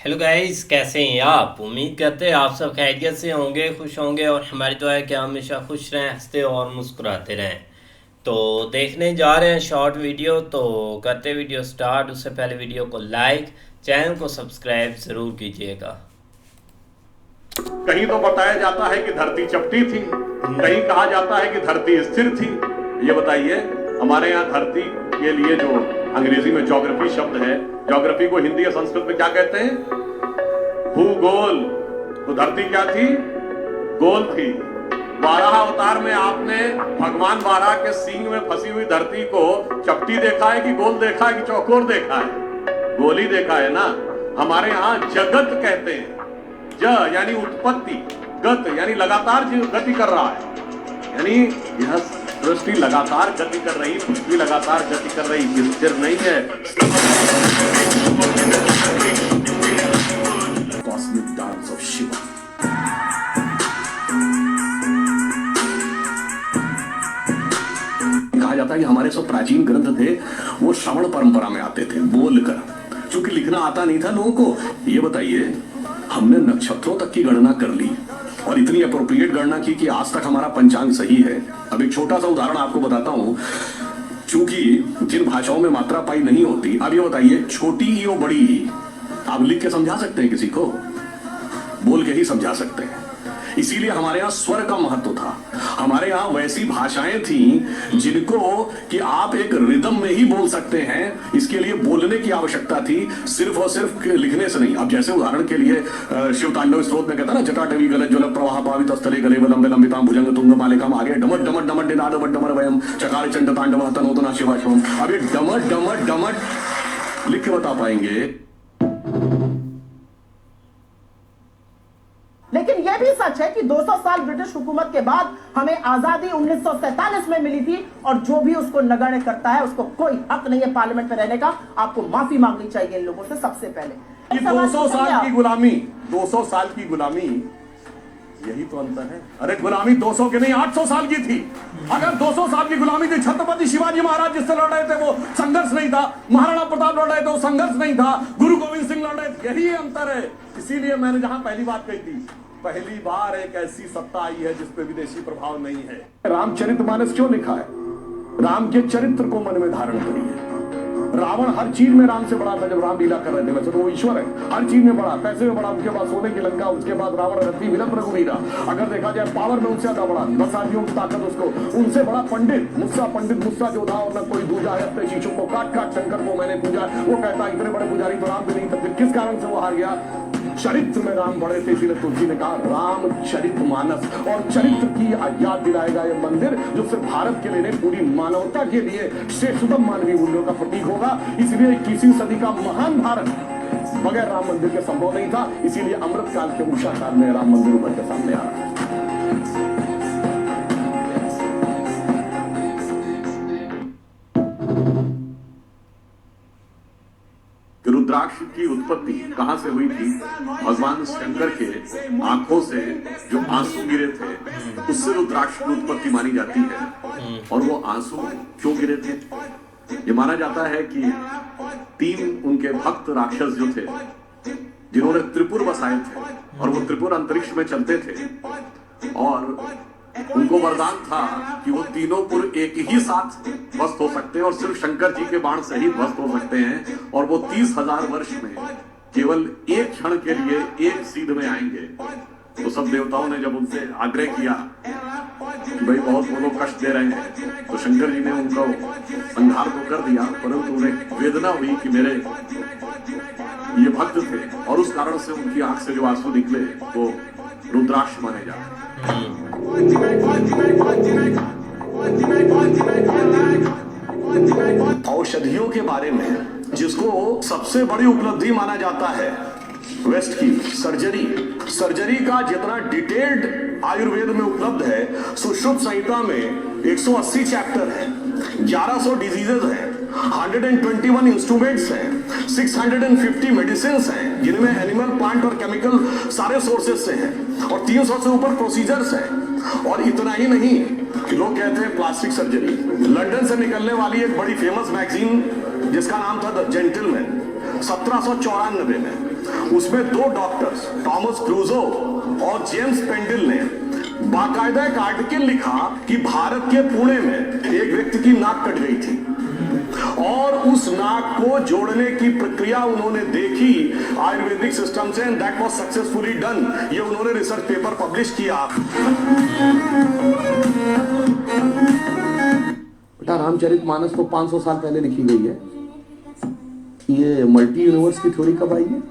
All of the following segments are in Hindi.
हेलो गाइस, कैसे हैं आप? उम्मीद करते हैं आप सब खैरियत से होंगे, खुश होंगे और हमारी दुआ है कि आप हमेशा खुश रहें, हंसते और मुस्कुराते रहें। तो देखने जा रहे हैं शॉर्ट वीडियो। तो करते वीडियो स्टार्ट, उससे पहले वीडियो को लाइक, चैनल को सब्सक्राइब ज़रूर कीजिएगा। कहीं तो बताया जाता है कि धरती चपटी थी, कहीं कहा जाता है कि धरती स्थिर थी। ये बताइए, हमारे यहाँ धरती के लिए जो अंग्रेजी में ज्योग्राफी शब्द है, ज्योग्राफी को हिंदी या संस्कृत में क्या कहते हैं? भूगोल। तो धरती क्या थी? गोल थी। 12 अवतार में आपने भगवान बारह के सींग में फंसी हुई धरती को चपटी देखा है कि गोल देखा है कि चौकोर देखा है? गोल ही देखा है ना। हमारे यहाँ जगत कहते हैं। ज यानी उत्पत्ति, गत यानी लगातार गति कर रहा है, यानी यह सृष्टि लगातार गति कर रही, पृथ्वी लगातार गति कर रही, स्थिर नहीं है। Cosmic dance of Shiva. कहा जाता है कि हमारे सब प्राचीन ग्रंथ थे वो श्रवण परंपरा में आते थे, बोलकर, क्योंकि लिखना आता नहीं था लोगों को। ये बताइए, हमने नक्षत्रों तक की गणना कर ली और इतनी अप्रोप्रिएट गणना की कि आज तक हमारा पंचांग सही है। अब एक छोटा सा उदाहरण आपको बताता हूं, क्योंकि जिन भाषाओं में मात्रा पाई नहीं होती, अब ये बताइए, छोटी ई और बड़ी ई आप लिख के समझा सकते हैं किसी को? बोल के ही समझा सकते हैं। इसीलिए हमारे यहाँ स्वर का महत्व था। हमारे यहाँ वैसी भाषाएं थी जिनको कि आप एक रिदम में ही बोल सकते हैं, इसके लिए बोलने की आवश्यकता थी, सिर्फ और सिर्फ लिखने से नहीं। अब जैसे उदाहरण के लिए शिव तांडव स्तोत्र में कहता ना, जटाटवी गल ज्वल प्रवाह पावित स्थले गले लंबे लंबिताम भुजंग तुंग मालिकाम, आगे डमट डमट डमट डिनाद बट डमर वयम चकार चंड तांडव तनोतना शिवाशवम। अब ये डमट डमट डमट लिख के बता पाएंगे? लेकिन यह भी सच है कि 200 साल ब्रिटिश हुकूमत के बाद हमें आजादी 1947 में मिली थी, और जो भी उसको नगण्य करता है उसको कोई हक नहीं है पार्लियामेंट में रहने का। आपको माफी मांगनी चाहिए इन लोगों से सबसे पहले। 200 साल की गुलामी, 200 साल की गुलामी, यही तो अंतर है। अरे गुलामी 200 के नहीं 800 साल की थी। अगर 200 साल की गुलामी थी, छत्रपति शिवाजी महाराज जिससे लड़ रहे थे वो संघर्ष नहीं था, महाराणा प्रताप लड़ रहे थे वो संघर्ष नहीं था, गुरु गोविंद सिंह लड़ रहे थे, यही अंतर है। इसीलिए मैंने जहां पहली बात कही थी, पहली बार एक ऐसी सत्ता आई है जिसपे विदेशी प्रभाव नहीं है। रामचरितमानस क्यों लिखा है? राम के चरित्र को मन में धारण करिए। रावण हर चीज में राम से बड़ा था जब राम लीला कर रहे थे। वैसे तो वो ईश्वर है, हर चीज में बड़ा, पैसे में बड़ा, उसके बाद सोने की लंका, उसके बाद रावण रथी विलंब रघुवीरा। अगर देखा जाए पावर में उनसे ज्यादा बड़ा, 10 आदमियों की ताकत उसको, उनसे बड़ा पंडित मुस्सा जो था, और न कोई दूजा है। अपने शीशों को काट काट शंकर को मैंने पूजा। वो कहता इतने बड़े पुजारी तो राम भी नहीं थे, किस कारण से वो हार गया? चरित्र में राम बड़े थे, इसीलिए तुलसी ने कहा राम चरितमानस। और चरित्र की याद दिलाएगा ये मंदिर, जो सिर्फ भारत के लिए नहीं, पूरी मानवता के लिए श्रेष्ठतम मानवीय मूल्यों का प्रतीक होगा। इसलिए 21वीं सदी का महान भारत बगैर राम मंदिर के संभव नहीं था। इसीलिए अमृत काल के उषा काल में राम मंदिर उभर के सामने आ रहा है। रुद्राक्ष की उत्पत्ति कहां से हुई थी? भगवान शंकर के आंखों से जो आंसू गिरे थे, उससे रुद्राक्ष की उत्पत्ति मानी जाती है। और वो आंसू क्यों गिरे थे? ये माना जाता है कि 3 उनके भक्त राक्षस जो थे, जिन्होंने त्रिपुर बसाए थे, और वो त्रिपुर अंतरिक्ष में चलते थे, और उनको वरदान था कि वो तीनों पुर एक ही साथ ध्वस्त हो सकते हैं, और सिर्फ शंकर जी के बाण से ही ध्वस्त हो सकते हैं। और वो 30,000 वर्ष में केवल एक क्षण के लिए एक सीध में आएंगे। तो सब देवताओं ने जब उनसे आग्रह किया कि भाई बहुत वो लोग कष्ट दे रहे हैं, तो शंकर जी ने उनका संहार तो कर दिया, परंतु उन्हें वेदना हुई कि मेरे ये भक्त थे, और उस कारण से उनकी आंख से जो आंसू निकले वो रुद्राक्ष माने जाते। औषधियों के बारे में जिसको सबसे बड़ी उपलब्धि माना जाता है वेस्ट की, सर्जरी का जितना डिटेल्ड आयुर्वेद में उपलब्ध है, सुश्रुत संहिता में 180 चैप्टर है, 1100 डिजीजेज हैं, 121 इंस्ट्रूमेंट्स हैं, 650 मेडिसिन हैं, जिनमें एनिमल, प्लांट और केमिकल सारे सोर्सेज से हैं, और 300 से ऊपर प्रोसीजर्स हैं। और इतना ही नहीं कि लोग कहते हैं प्लास्टिक सर्जरी। लंदन से निकलने वाली एक बड़ी फेमस मैगजीन जिसका नाम था द जेंटलमैन, 1794 में। उसमें 2 डॉक्टर्स थॉमस क्रूजो और जेम्स पेंडल ने बाकायदा एक आर्टिकल लिखा कि भारत के पुणे में एक व्यक्ति की नाक कट गई थी और उस नाक को जोड़ने की प्रक्रिया उन्होंने देखी आयुर्वेदिक सिस्टम से, and that was successfully done. ये उन्होंने रिसर्च पेपर पब्लिश किया। बेटा रामचरितमानस तो 500 साल पहले लिखी गई है। ये मल्टी यूनिवर्स की थ्योरी कब आई है?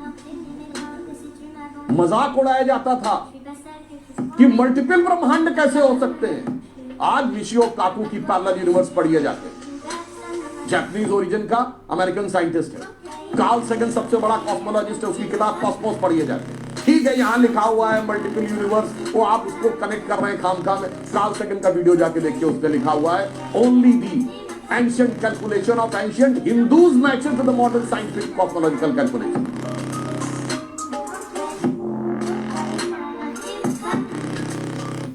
मजाक उड़ाया जाता था कि मल्टीपल ब्रह्मांड कैसे हो सकते हैं। आज मिशियो काकू की पैरेलल यूनिवर्स पढ़िए जाके। जापानीज ओरिजिन का अमेरिकन साइंटिस्ट है। कार्ल सेगन सबसे बड़ा कॉस्मोलॉजिस्ट है, उसकी किताब कॉस्मोस पढ़िए जाके। ठीक है, यहां लिखा हुआ है मल्टीपल यूनिवर्स, वो आप उसको कनेक्ट कर रहे हैं खामखा में। कार्ल सेगन का वीडियो जाके देखिए, उसमें लिखा हुआ है only the ancient calculation of ancient Hindus matches to the modern scientific cosmological calculation.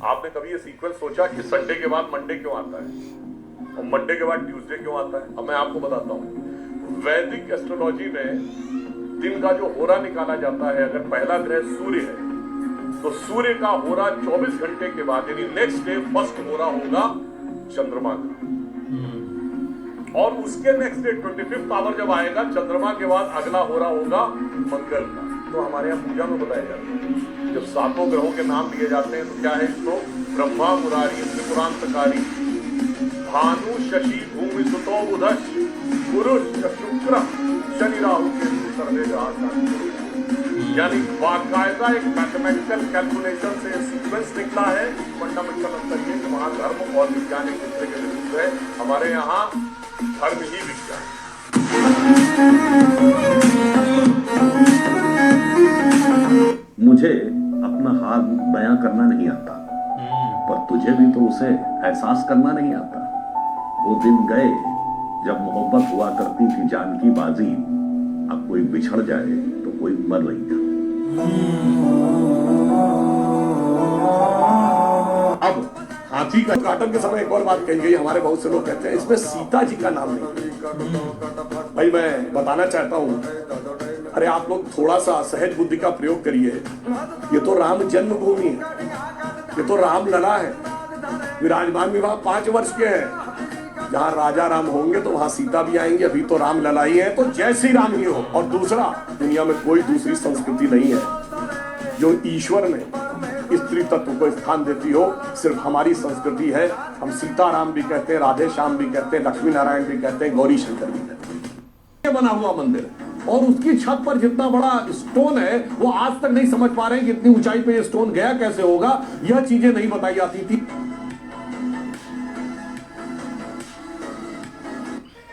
आपने कभी ये सीक्वेंस सोचा कि संडे के बाद मंडे क्यों आता है और मंडे के बाद ट्यूसडे क्यों आता है? अब मैं आपको बताता हूं। वैदिक एस्ट्रोलॉजी में दिन का जो होरा निकाला जाता है, अगर पहला ग्रह सूर्य है तो सूर्य का होरा 24 घंटे के बाद यानी नेक्स्ट डे फर्स्ट होरा होगा चंद्रमा का, और उसके नेक्स्ट डे 25th आवर जब आएगा चंद्रमा के बाद अगला होरा होगा मंगल का। तो हमारे यहाँ पूजा में बताया जाता है जब 7 ग्रहों के नाम दिए जाते हैं तो क्या है इसको? ब्रह्मा मुरारी त्रिपुरांतकारी भानु शशि भूमि सुतो बुधश पुरुष शुक्र शनि राहु के सर्वे यानी बाकायदा एक मैथमेटिकल कैलकुलेशन से सीक्वेंस निकला है। फंडामेंटल अंतर ये कि वहां धर्म और विज्ञान एक दूसरे के विरुद्ध है, हमारे यहाँ धर्म ही विज्ञान। मुझे अपना हाल बयां करना नहीं आता, पर तुझे भी तो उसे एहसास करना नहीं आता। वो दिन गए जब मोहब्बत हुआ करती थी जान की बाजी, अब कोई बिछड़ जाए तो कोई मर नहीं जाता। अब हाथी का उद्घाटन के समय एक और बात कही गई, हमारे बहुत से लोग कहते हैं इसमें सीता जी का नाम नहीं। भाई मैं बताना चाहता हूं, अरे आप लोग थोड़ा सा सहज बुद्धि का प्रयोग करिए। ये तो राम जन्मभूमि है, ये तो राम लला है। विराजमान विवाह 5 वर्ष के हैं। जहां राजा राम होंगे तो वहां सीता भी आएंगे। अभी तो राम लला ही है, तो जय श्री राम ही हो। और दूसरा, दुनिया में कोई दूसरी संस्कृति नहीं है जो ईश्वर ने स्त्री तत्व को स्थान देती हो, सिर्फ हमारी संस्कृति है। हम सीताराम भी कहते हैं, राधे श्याम भी कहते हैं, लक्ष्मी नारायण भी कहते हैं, गौरी शंकर भी कहते हैं। बना हुआ मंदिर और उसकी छत पर जितना बड़ा स्टोन है वो आज तक नहीं समझ पा रहे हैं कि इतनी ऊंचाई पे ये स्टोन गया कैसे होगा। यह चीजें नहीं बताई जाती थी।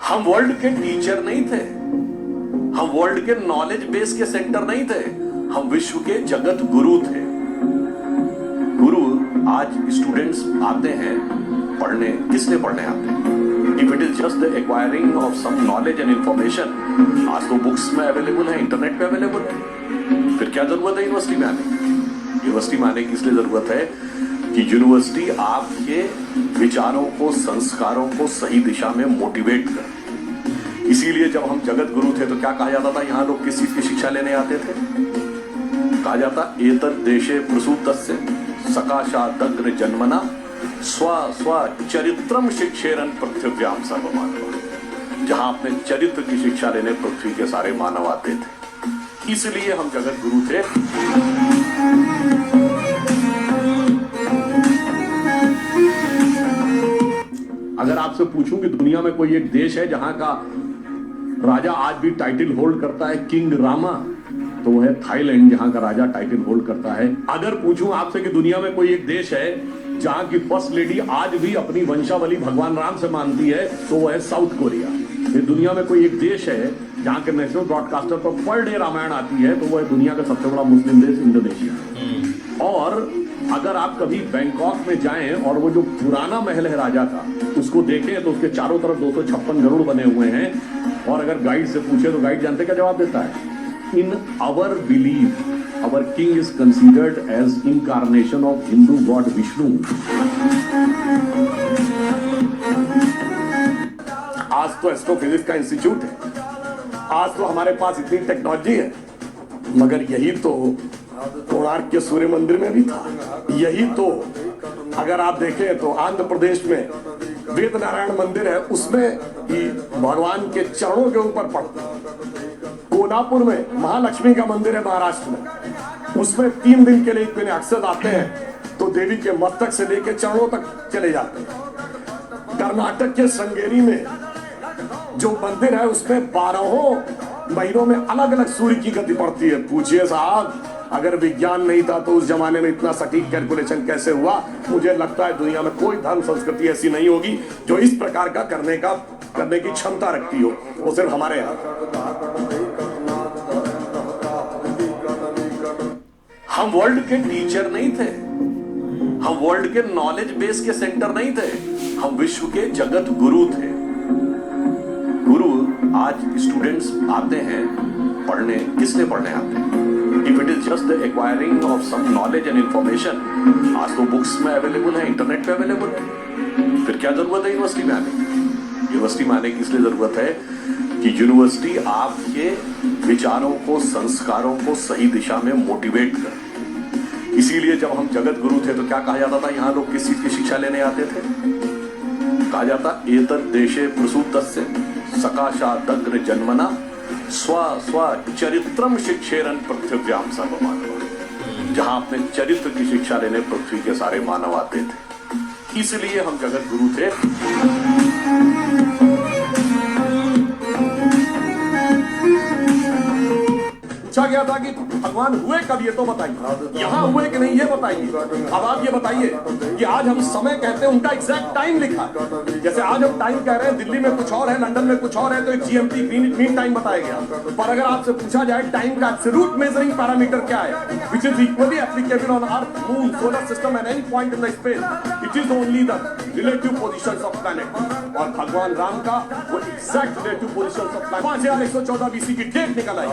हम वर्ल्ड के टीचर नहीं थे, हम वर्ल्ड के नॉलेज बेस के सेंटर नहीं थे, हम विश्व के जगत गुरु थे। गुरु आज स्टूडेंट्स आते हैं पढ़ने, किस लिए पढ़ने आते हैं? If it is just the acquiring of some knowledge and information, आज तो बुक्स में अवेलेबल है, इंटरनेट पे अवेलेबल है। फिर क्या जरूरत है यूनिवर्सिटी में आने की? यूनिवर्सिटी में आने की इसलिए जरूरत है कि यूनिवर्सिटी आपके विचारों को, संस्कारों को सही दिशा में मोटिवेट करे। इसीलिए जब हम जगत गुरु थे तो क्या कहा जाता था? यहाँ लोग किस चीज की शिक्षा लेने आते थे? कहा जाता एतद् देशे प्रसूतस्य सकाशादग्र जन्मना स्व स्व चरित्रम शिक्षेरन पृथ्व्याम सर्वमानव। जहां अपने चरित्र की शिक्षा लेने पृथ्वी के सारे मानव आते थे, इसलिए हम जगत गुरु थे। अगर आपसे पूछूं कि दुनिया में कोई एक देश है जहां का राजा आज भी टाइटल होल्ड करता है किंग रामा, तो वो है थाईलैंड, जहां का राजा टाइटल होल्ड करता है। अगर पूछूं आपसे कि दुनिया में कोई एक देश है जहां की फर्स्ट लेडी आज भी अपनी वंशावली भगवान राम से मानती है, तो वो है साउथ कोरिया। फिर दुनिया में कोई एक देश है जहां के नेशनल ब्रॉडकास्टर पर पर डे रामायण आती है, तो वो है दुनिया का सबसे बड़ा मुस्लिम देश इंडोनेशिया। और अगर आप कभी बैंकॉक में जाएं और वो जो पुराना महल है राजा का, उसको देखें तो उसके चारों तरफ 256 गरुड़ बने हुए हैं। और अगर गाइड से पूछे तो गाइड जानते क्या जवाब देता है? In our believe our king is considered as incarnation of Hindu god Vishnu. आज तो एस्ट्रोफिजिक्स का इंस्टीट्यूट है, आज तो हमारे पास इतनी टेक्नोलॉजी है, मगर यही तो कोणार्क के सूर्य मंदिर में भी था। यही तो अगर आप देखें तो आंध्र प्रदेश में वेद नारायण मंदिर है, उसमें ही भगवान के चरणों के ऊपर पड़ता। कोल्हापुर में महालक्ष्मी का मंदिर है महाराष्ट्र में, उसमें 3 दिन के लिए इतने अक्षर आते हैं तो देवी के मस्तक से लेकर चरणों तक चले जाते हैं। कर्नाटक के श्रृंगेरी में जो मंदिर है उसमें 12 महीनों में अलग अलग सूर्य की गति पड़ती है। पूछिए साहब, अगर विज्ञान नहीं था तो उस जमाने में इतना सटीक कैलकुलेशन कैसे हुआ? मुझे लगता है दुनिया में कोई धर्म संस्कृति ऐसी नहीं होगी जो इस प्रकार का करने की क्षमता रखती हो, वो सिर्फ हमारे यहाँ। हम वर्ल्ड के टीचर नहीं थे, हम वर्ल्ड के नॉलेज बेस के सेंटर नहीं थे, हम विश्व के जगत गुरु थे। गुरु आज स्टूडेंट्स आते हैं पढ़ने, किसने पढ़ने आते हैं? If it is just the acquiring of some knowledge and information, आज तो बुक्स में अवेलेबल है, इंटरनेट पे अवेलेबल है, फिर क्या जरूरत है यूनिवर्सिटी में आने की? यूनिवर्सिटी में आने की इसलिए जरूरत है कि यूनिवर्सिटी आपके विचारों को, संस्कारों को सही दिशा में मोटिवेट करे। इसीलिए जब हम जगत गुरु थे तो क्या कहा जाता था? यहाँ लोग किस चीज की शिक्षा लेने आते थे? कहा जाता एतद् देशे प्रसूतस्य सकाशादग्र जन्मना स्व स्व चरित्रम शिक्षेरन पृथ्व्याम सर्वमानव। जहां अपने चरित्र की शिक्षा लेने पृथ्वी के सारे मानव आते थे, इसलिए हम जगत गुरु थे। पूछा गया था कि भगवान हुए कब, ये तो बताइए, यहाँ हुए कि नहीं ये बताइए। अब आप ये बताइए कि आज हम समय कहते हैं, उनका एग्जैक्ट टाइम लिखा है। जैसे आज हम टाइम कह रहे हैं, दिल्ली में कुछ और है, लंदन में कुछ और है, तो एक जीएमटी मीन टाइम बताया गया। पर अगर आपसे पूछा जाए टाइम का एब्सोल्यूट मेजरिंग पैरामीटर क्या है, which is equally applicable on earth, moon, solar system and any point in the space, it is only the relative positions of planet. और भगवान राम का वो exact relative positions of planet 5114 BC की डेट निकल आई।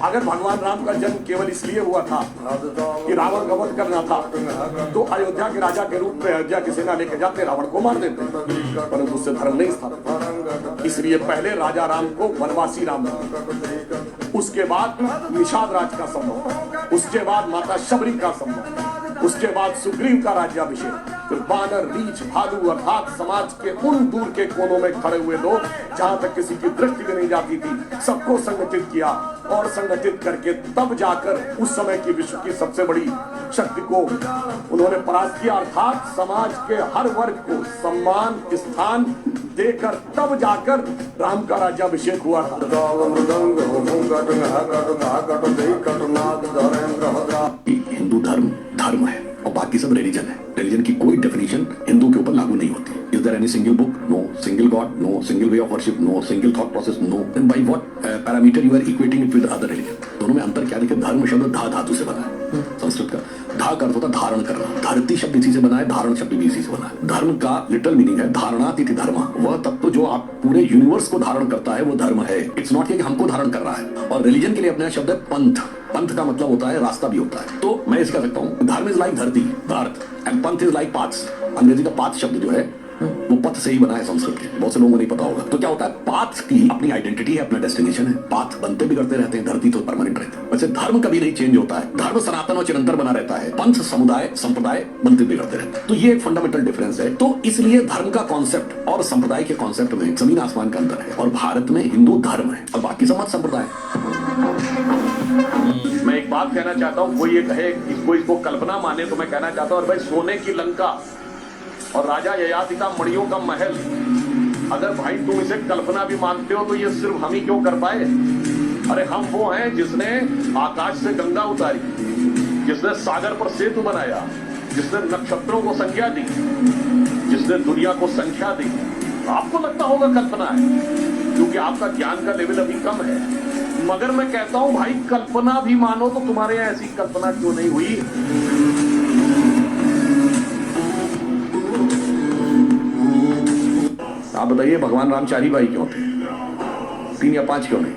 अगर भगवान राम का जन्म केवल इसलिए हुआ था कि रावण का वध करना था, तो अयोध्या के राजा के रूप में अयोध्या की सेना लेकर जाते, रावण को मार देते, परंतु उससे धर्म नहीं स्थापित। इसलिए पहले राजा राम को वनवासी राम, उसके बाद निषाद राज का संभव, उसके बाद माता शबरी का संभव, उसके बाद सुग्रीव का राज्याभिषेक, फिर बानर, रीछ, भालू अर्थात समाज के उन दूर के कोनों में खड़े हुए लोग जहां तक किसी की दृष्टि भी नहीं जाती थी, सबको संगठित किया और संगठित करके तब जाकर उस समय की विश्व की सबसे बड़ी शक्ति को उन्होंने परास्त किया। अर्थात समाज के हर वर्ग को सम्मान स्थान देकर तब जाकर राम का राज्याभिषेक हुआ था। हिंदू धर्म है और बाकी सब रिलीजन है। रिलीजन की कोई डेफिनेशन हिंदू के ऊपर लागू नहीं होती। Is there any single book? No. Single god? No. Single way of worship? No. Single thought process? No. Then by what parameter you are equating it with other religion? दोनों में अंतर क्या देखिए, धर्म शब्द धा धातु से बना है, संस्कृत का। धा का अर्थ होता धारण करना, धरती शब्द इसी से बना है, धारण शब्द भी इसी से बना है। धर्म का लिटरल मीनिंग है धारणातिथि धर्म, वह तत्व जो आप पूरे यूनिवर्स को धारण करता है वो धर्म है। इट्स नॉट कि हमको धारण कर रहा है। और रिलीजन के लिए अपना शब्द है पंथ। पंथ का मतलब होता है रास्ता भी होता है। तो मैं इसका सकता हूँ धर्म इज लाइक धरती, अर्थ, एंड पंथ इज लाइक पाथ्स। अंग्रेजी का पाथ शब्द जो है वो पथ से ही बना है संस्कृत के, बहुत से लोगों को नहीं पता होगा। तो क्या होता है, पाथ की अपनी आइडेंटिटी है, अपना डेस्टिनेशन है। पाथ बनते बिगड़ते रहते हैं, धरती तो परमानेंट रहती है। वैसे धर्म कभी नहीं चेंज होता है, धर्म सनातन और चिरंतर बना रहता है। पंथ, समुदाय, संप्रदाय बनते बिगड़ते रहते हैं। तो ये एक फंडामेंटल डिफरेंस है। तो इसलिए धर्म का कॉन्सेप्ट और संप्रदाय के कॉन्सेप्ट में जमीन आसमान का अंतर है। और भारत में हिंदू धर्म है और बाकी समाज संप्रदाय। मैं एक बात कहना चाहता हूँ, कोई ये कहे इसको कल्पना माने तो मैं कहना चाहता हूँ, और भाई सोने की लंका और राजा ययाति का मणियों का महल, अगर भाई तुम इसे कल्पना भी मानते हो तो ये सिर्फ हम ही क्यों कर पाए? अरे हम वो हैं जिसने आकाश से गंगा उतारी, जिसने सागर पर सेतु बनाया, जिसने नक्षत्रों को संख्या दी, जिसने दुनिया को संख्या दी। आपको लगता होगा कल्पना है, क्योंकि आपका ज्ञान का लेवल अभी कम है। मगर मैं कहता हूं भाई कल्पना भी मानो तो तुम्हारे यहाँ ऐसी कल्पना क्यों नहीं हुई? आप बताइए भगवान राम 4 ही भाई क्यों थे? 3 या 5 क्यों नहीं?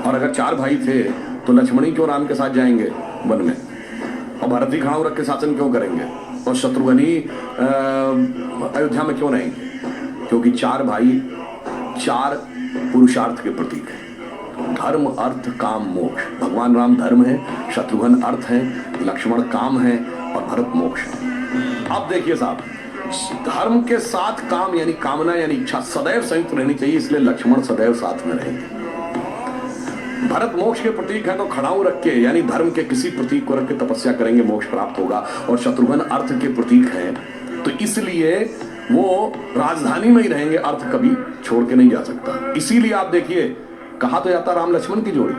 और अगर 4 भाई थे तो लक्ष्मण ही क्यों राम के साथ जाएंगे वन में? और भरत ही खड़ाऊ रख के शासन क्यों करेंगे? और शत्रुघ्न ही अयोध्या में क्यों रहेंगे? क्योंकि 4 भाई 4 पुरुषार्थ के प्रतीक हैं, धर्म अर्थ काम मोक्ष। भगवान राम धर्म है, शत्रुघ्न अर्थ है, लक्ष्मण काम है और भरत मोक्ष है। अब देखिए साहब, धर्म के साथ काम यानी कामना यानी इच्छा सदैव संयुक्त रहनी चाहिए, इसलिए लक्ष्मण सदैव साथ में रहेंगे। भरत मोक्ष के प्रतीक है तो खड़ाऊ रख के यानी धर्म के किसी प्रतीक को रख के तपस्या करेंगे, मोक्ष प्राप्त होगा। और शत्रुघ्न अर्थ के प्रतीक हैं तो इसलिए वो राजधानी में ही रहेंगे, अर्थ कभी छोड़ के नहीं जा सकता। इसीलिए आप देखिए, कहा तो जाता राम लक्ष्मण की जोड़ी,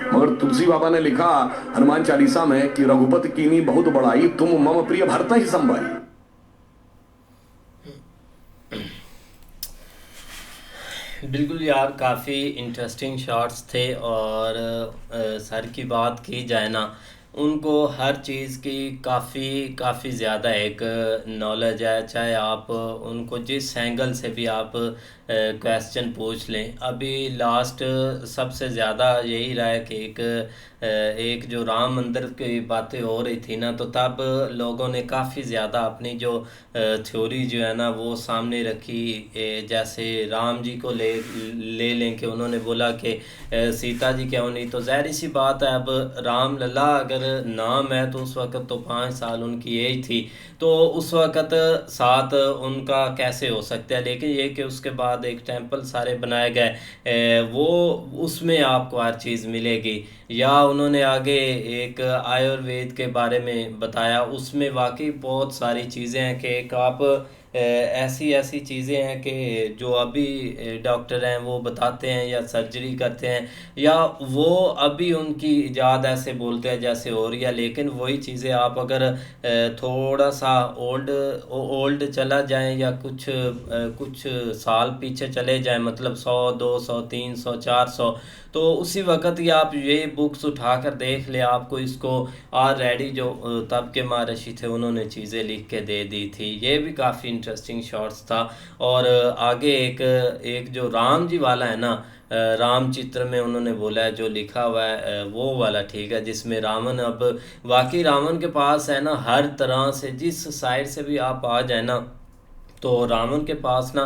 मगर तुलसी बाबा ने लिखा हनुमान चालीसा में कि रघुपति कीनी बहुत बड़ाई, तुम मम प्रिय भरत ही संभाई। बिल्कुल यार, काफ़ी इंटरेस्टिंग शॉट्स थे और सर की बात की जाए ना, उनको हर चीज़ की काफ़ी ज़्यादा एक नॉलेज है। चाहे आप उनको जिस एंगल से भी आप क्वेश्चन पूछ लें। अभी लास्ट सबसे ज़्यादा यही रहा है कि एक जो राम मंदिर की बातें हो रही थी ना, तो तब लोगों ने काफ़ी ज़्यादा अपनी जो थ्योरी जो है ना वो सामने रखी। जैसे राम जी को ले लें कि उन्होंने बोला कि सीता जी क्यों नहीं, तो ज़ाहिर सी बात है, अब राम लला अगर नाम है तो उस वक़्त तो 5 साल उनकी एज थी, तो उस वक़्त साथ उनका कैसे हो सकता है। लेकिन ये कि उसके बाद एक टेंपल सारे बनाए गए, वो उसमें आपको हर चीज़ मिलेगी। या उन्होंने आगे एक आयुर्वेद के बारे में बताया, उसमें वाकई बहुत सारी चीज़ें हैं कि एक आप ऐसी चीज़ें हैं कि जो अभी डॉक्टर हैं वो बताते हैं या सर्जरी करते हैं, या वो अभी उनकी इजाद ऐसे बोलते हैं जैसे हो रही है। लेकिन वही चीज़ें आप अगर थोड़ा सा ओल्ड चला जाए या कुछ साल पीछे चले जाएं, मतलब 100 200 300 400, तो उसी वक्त ही आप ये बुक्स उठा कर देख ले, आपको इसको ऑलरेडी जो तब के महर्षि थे उन्होंने चीज़ें लिख के दे दी थी। ये भी काफ़ी इंटरेस्टिंग शॉट्स था। और आगे एक जो राम जी वाला है ना, राम चित्र में उन्होंने बोला है जो लिखा हुआ है वो वाला ठीक है, जिसमें रावण, अब वाकई रावण के पास है ना हर तरह से, जिस साइड से भी आप आ जाए ना, तो रावण के पास ना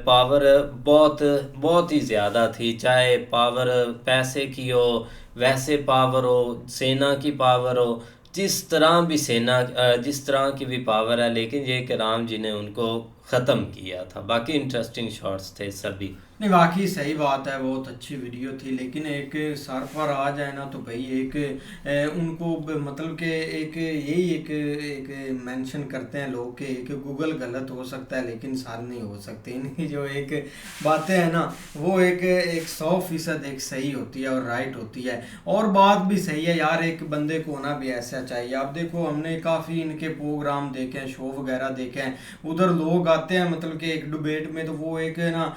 पावर बहुत ही ज़्यादा थी। चाहे पावर पैसे की हो, वैसे पावर हो, सेना की पावर हो, जिस तरह की भी पावर है, लेकिन ये कि राम जी ने उनको ख़त्म किया था। बाकी इंटरेस्टिंग शॉट्स थे सभी। नहीं, वाकई सही बात है, बहुत अच्छी वीडियो थी। लेकिन एक सर पर आ जाए ना तो भाई एक उनको मतलब कि एक मेंशन करते हैं लोग कि एक गूगल गलत हो सकता है लेकिन सर नहीं हो सकते। इनकी जो एक बातें हैं ना वो एक 100% एक सही होती है और राइट होती है। और बात भी सही है यार, एक बंदे को होना भी ऐसा चाहिए। आप देखो, हमने काफ़ी इनके प्रोग्राम देखे हैं, शो वगैरह देखे हैं, उधर लोग आते हैं मतलब कि एक डिबेट में, तो वो एक ना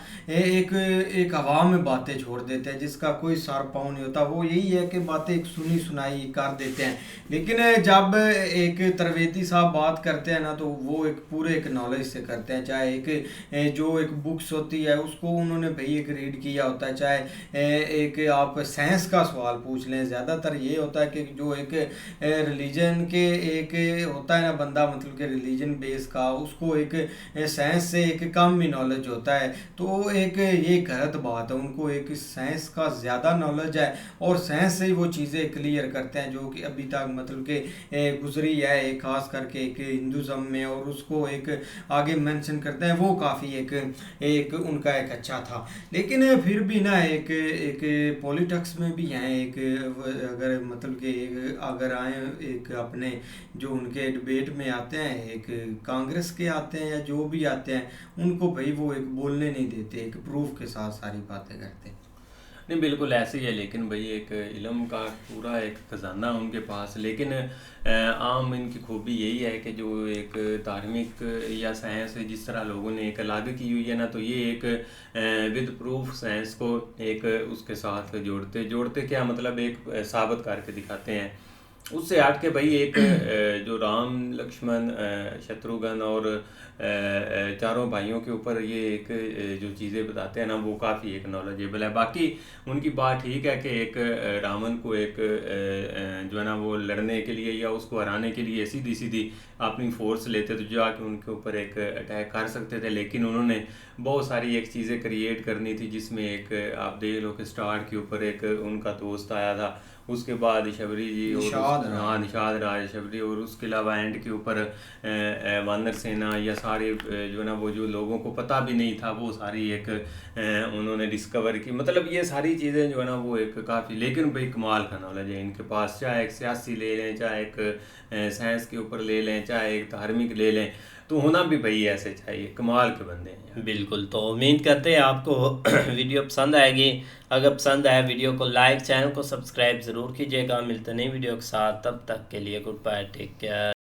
एक हवा में बातें छोड़ देते हैं जिसका कोई सार पाँव नहीं होता। वो यही है कि बातें एक सुनी सुनाई कर देते हैं। लेकिन जब एक त्रिवेदी साहब बात करते हैं ना तो वो एक पूरे एक नॉलेज से करते हैं। चाहे एक जो एक बुक्स होती है उसको उन्होंने भाई एक रीड किया होता है, चाहे एक आप साइंस का सवाल पूछ लें। ज़्यादातर ये होता है कि जो एक रिलीजन के एक होता है ना बंदा, मतलब कि रिलीजन बेस का, उसको एक साइंस से एक कम ही नॉलेज होता है। तो एक ये गलत बात है, उनको एक साइंस का ज़्यादा नॉलेज है और साइंस से ही वो चीज़ें क्लियर करते हैं जो कि अभी तक मतलब कि गुजरी है, एक खास करके एक हिंदुज़म में, और उसको एक आगे मेंशन करते हैं। वो काफ़ी एक उनका एक अच्छा था। लेकिन फिर भी ना एक पॉलिटिक्स में भी हैं, एक अगर मतलब कि अगर आए एक अपने जो उनके डिबेट में आते हैं, एक कांग्रेस के आते हैं या जो भी आते हैं, उनको भाई वो एक बोलने नहीं देते, एक प्रूफ के साथ सारी बातें करते हैं। नहीं, बिल्कुल ऐसे ही है। लेकिन भाई एक इल्म का पूरा एक खजाना उनके पास। लेकिन आम इनकी खूबी यही है कि जो एक धार्मिक या साइंस जिस तरह लोगों ने एक अलग की हुई है ना, तो ये एक विद प्रूफ साइंस को एक उसके साथ जोड़ते क्या मतलब एक साबित करके दिखाते हैं। उससे हट के भाई एक जो राम लक्ष्मण शत्रुघ्न और चारों भाइयों के ऊपर ये एक जो चीज़ें बताते हैं ना वो काफ़ी एक नॉलेजेबल है। बाकी उनकी बात ठीक है कि एक रावण को एक जो है ना वो लड़ने के लिए या उसको हराने के लिए सीधी सीधी अपनी फोर्स लेते तो जाके उनके ऊपर एक अटैक कर सकते थे, लेकिन उन्होंने बहुत सारी एक चीज़ें क्रिएट करनी थी, जिसमें एक आप देख लो कि स्टार्ट के ऊपर एक उनका दोस्त आया था, उसके बाद शबरी जी और हाँ निषाद राज शबरी, और उसके अलावा एंड के ऊपर वानर सेना या सारे जो है ना वो जो लोगों को पता भी नहीं था वो सारी एक उन्होंने डिस्कवर की। मतलब ये सारी चीज़ें जो है ना वो एक काफ़ी, लेकिन भाई कमाल का नॉलेज है इनके पास, चाहे एक सियासी ले लें, चाहे एक साइंस के ऊपर ले लें, चाहे एक धार्मिक ले लें, तो होना भी भाई ऐसे चाहिए, कमाल के बंदे हैं। बिल्कुल, तो उम्मीद करते हैं आपको वीडियो पसंद आएगी। अगर पसंद आए वीडियो को लाइक, चैनल को सब्सक्राइब ज़रूर कीजिएगा। मिलते नई वीडियो के साथ, तब तक के लिए गुड बाय, टेक केयर।